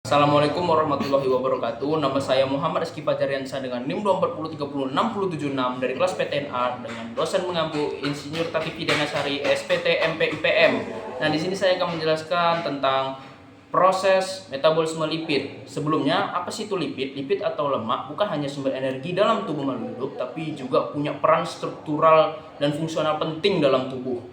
Assalamualaikum warahmatullahi wabarakatuh. Nama saya Muhammad Rizky Fajariansa dengan NIM 240306076 dari kelas PTNA dengan dosen mengampu Insinyur Tati Danasari SPT MPIPM. Nah, di sini saya akan menjelaskan tentang proses metabolisme lipid. Sebelumnya, apa sih itu lipid? Lipid atau lemak bukan hanya sumber energi dalam tubuh makhluk hidup, tapi juga punya peran struktural dan fungsional penting dalam tubuh.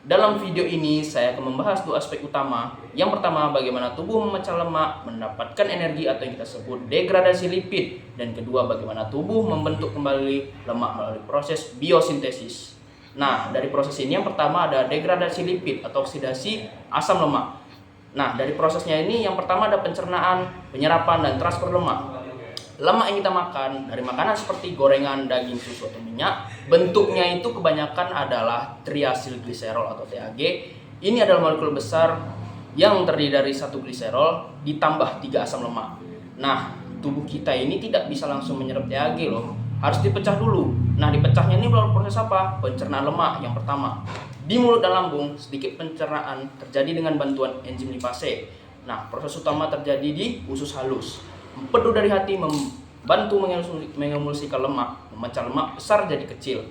Dalam video ini saya akan membahas dua aspek utama. Yang pertama, bagaimana tubuh memecah lemak, mendapatkan energi atau yang kita sebut degradasi lipid. Dan kedua, bagaimana tubuh membentuk kembali lemak melalui proses biosintesis. Nah, dari proses ini yang pertama ada degradasi lipid atau oksidasi asam lemak. Nah, dari prosesnya ini yang pertama ada pencernaan, penyerapan, dan transfer lemak. Lemak yang kita makan dari makanan seperti gorengan, daging, susu, atau minyak, bentuknya itu kebanyakan adalah triacylglycerol atau TAG. Ini adalah molekul besar yang terdiri dari satu gliserol ditambah 3 asam lemak. Nah, tubuh kita ini tidak bisa langsung menyerap TAG loh, harus dipecah dulu. Nah, dipecahnya ini melalui proses apa? Pencernaan lemak yang pertama. Di mulut dan lambung, sedikit pencernaan terjadi dengan bantuan enzim lipase. Nah, proses utama terjadi di usus halus. Empedu dari hati membantu mengemulsikan lemak, memecah lemak besar jadi kecil.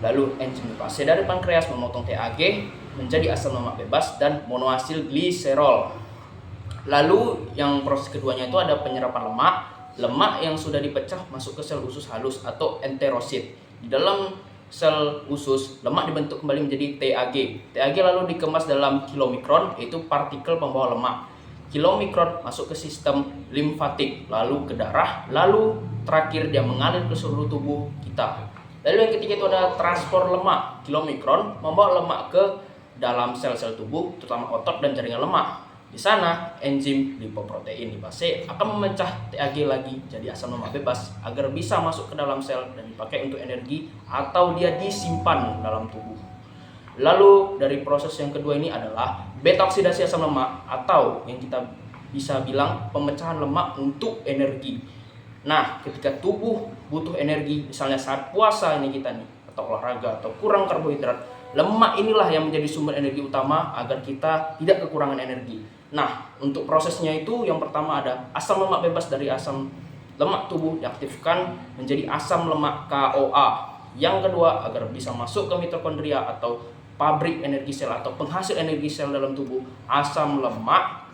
Lalu enzim lipase dari pankreas memotong TAG menjadi asam lemak bebas dan monoasil gliserol. Lalu yang proses keduanya itu ada penyerapan lemak. Lemak yang sudah dipecah masuk ke sel usus halus atau enterosit. Di dalam sel usus, lemak dibentuk kembali menjadi TAG. TAG lalu dikemas dalam kilomikron, yaitu partikel pembawa lemak. Kilomikron masuk ke sistem limfatik, lalu ke darah, lalu terakhir dia mengalir ke seluruh tubuh kita. Lalu yang ketiga itu ada transport lemak. Kilomikron membawa lemak ke dalam sel-sel tubuh, terutama otot dan jaringan lemak. Di sana enzim lipoprotein lipase akan memecah TAG lagi jadi asam lemak bebas agar bisa masuk ke dalam sel dan dipakai untuk energi atau dia disimpan dalam tubuh. Lalu dari proses yang kedua ini adalah beta oksidasi asam lemak atau yang kita bisa bilang pemecahan lemak untuk energi. Nah, ketika tubuh butuh energi, misalnya saat puasa ini kita nih, atau olahraga, atau kurang karbohidrat, lemak inilah yang menjadi sumber energi utama agar kita tidak kekurangan energi. Nah, untuk prosesnya itu yang pertama ada asam lemak bebas dari asam lemak tubuh diaktifkan menjadi asam lemak KOA. Yang kedua, agar bisa masuk ke mitokondria atau pabrik energi sel atau penghasil energi sel dalam tubuh, asam lemak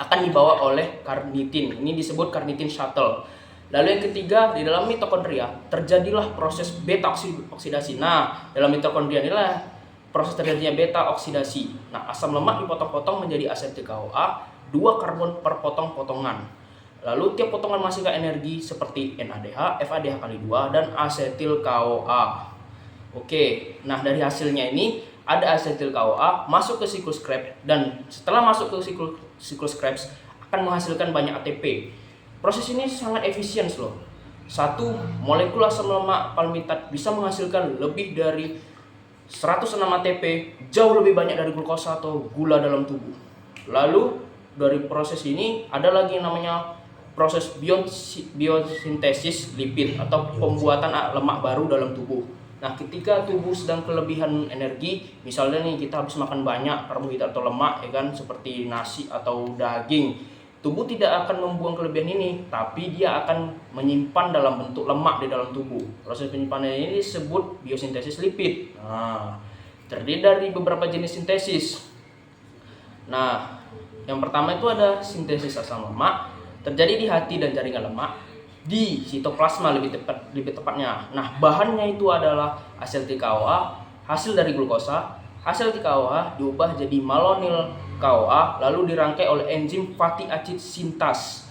akan dibawa oleh karnitin. Ini disebut karnitin shuttle. Lalu yang ketiga, di dalam mitokondria terjadilah proses beta oksidasi. Nah, dalam mitokondria inilah proses terjadinya beta oksidasi. Nah, asam lemak dipotong-potong menjadi asetil CoA, 2 karbon per potong-potongan. Lalu tiap potongan menghasilkan energi seperti NADH, FADH kali 2, dan asetil CoA. Oke, nah dari hasilnya ini ada asetil CoA masuk ke siklus Krebs dan setelah masuk ke siklus Krebs akan menghasilkan banyak ATP. Proses ini sangat efisien loh. Satu molekul asam lemak palmitat bisa menghasilkan lebih dari 106 ATP, jauh lebih banyak dari glukosa atau gula dalam tubuh. Lalu dari proses ini ada lagi yang namanya proses biosintesis lipid atau pembuatan lemak baru dalam tubuh. Nah, ketika tubuh sedang kelebihan energi, misalnya nih kita habis makan banyak karbohidrat atau lemak, ya kan, seperti nasi atau daging, tubuh tidak akan membuang kelebihan ini, tapi dia akan menyimpan dalam bentuk lemak di dalam tubuh. Proses penyimpanan ini disebut biosintesis lipid. Nah, terdiri dari beberapa jenis sintesis. Nah, yang pertama itu ada sintesis asam lemak, terjadi di hati dan jaringan lemak, di sitoplasma lebih tepatnya. Nah, bahannya itu adalah asetil CoA, hasil dari glukosa. Asetil CoA diubah jadi malonyl CoA lalu dirangkai oleh enzim fatty acid sintase.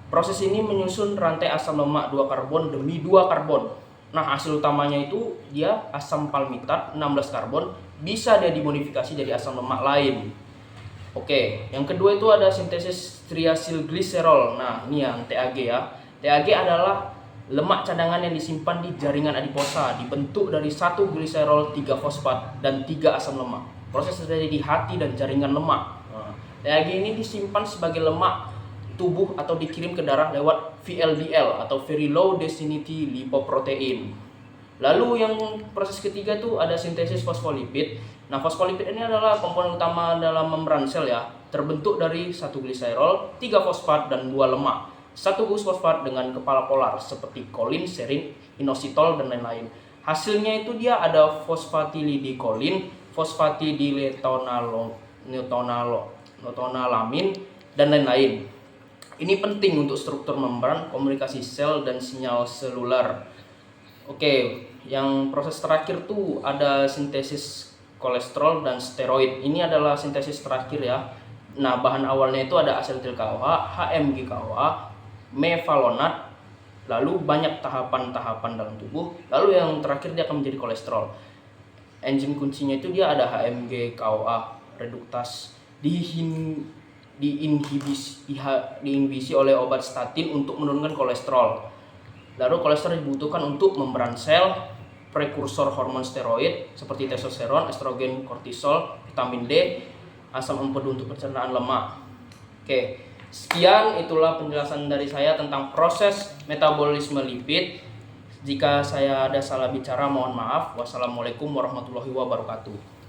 Proses ini menyusun rantai asam lemak 2 karbon demi 2 karbon. Nah, hasil utamanya itu dia asam palmitat 16 karbon, bisa dia dimodifikasi jadi asam lemak lain. Oke, yang kedua itu ada sintesis triacylglycerol. Nah, ini yang TAG ya. TAG adalah lemak cadangan yang disimpan di jaringan adiposa, dibentuk dari 1 gliserol, 3 fosfat, dan 3 asam lemak. Proses terjadi di hati dan jaringan lemak. Nah, TAG ini disimpan sebagai lemak tubuh atau dikirim ke darah lewat VLDL atau very low density lipoprotein. Lalu yang proses ketiga tuh ada sintesis fosfolipid. Nah, fosfolipid ini adalah komponen utama dalam membran sel ya. Terbentuk dari 1 gliserol, 3 fosfat dan 2 lemak. 1 gugus fosfat dengan kepala polar seperti kolin, serin, inositol dan lain-lain. Hasilnya itu dia ada fosfatilidikolin, fosfatidiletonaalamin dan lain-lain. Ini penting untuk struktur membran, komunikasi sel dan sinyal seluler. Oke, yang proses terakhir tuh ada sintesis kolesterol dan steroid. Ini adalah sintesis terakhir ya. Nah, bahan awalnya itu ada asetil CoA, HMG CoA, mevalonat, lalu banyak tahapan-tahapan dalam tubuh. Lalu yang terakhir dia akan menjadi kolesterol. Enzim kuncinya itu dia ada HMG CoA reduktase, diinhibisi oleh obat statin untuk menurunkan kolesterol. Lalu kolesterol dibutuhkan untuk membran sel, prekursor hormon steroid seperti testosteron, estrogen, kortisol, vitamin D, asam empedu untuk pencernaan lemak. Oke, sekian itulah penjelasan dari saya tentang proses metabolisme lipid. Jika saya ada salah bicara mohon maaf. Wassalamualaikum warahmatullahi wabarakatuh.